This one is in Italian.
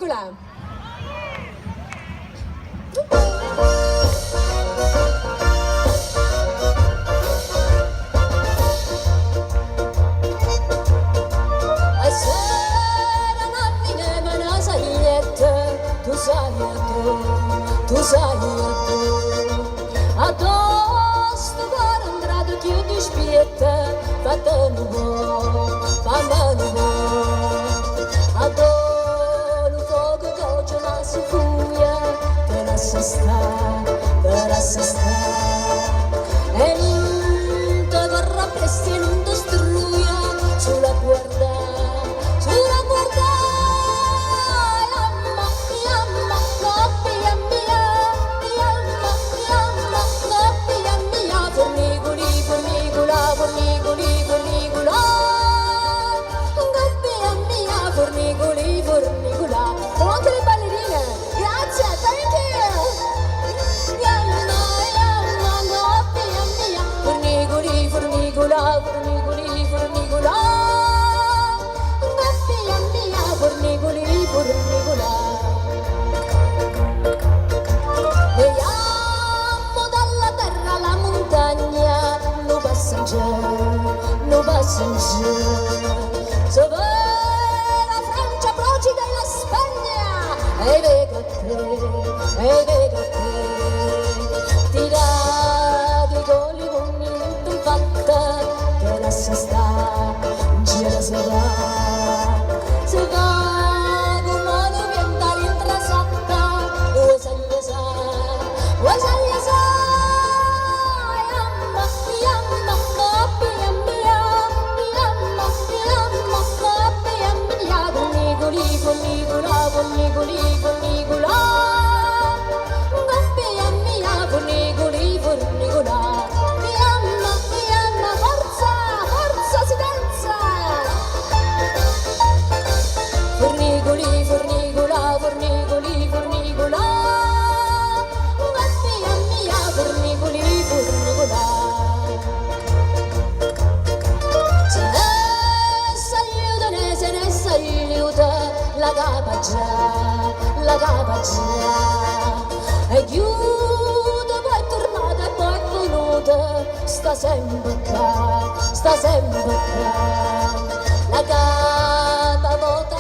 Nicolà. Tu sai a sto cuore andato più di spietta, fatemi buono, fammi buono, a lo fuoco che la si fuia, per assistare, e non ti vorrà presto e non ti struia, sulla guarda. Non passa in giù, se va la Francia procida e la Spagna, e vedo te, tirati con i pugni in fatta, che la si sta, in giro se va, come non viene all'intrasatta, vuoi sa, la capaccia e chiude poi è tornata e poi è venuta, sta sempre qua, la capa vota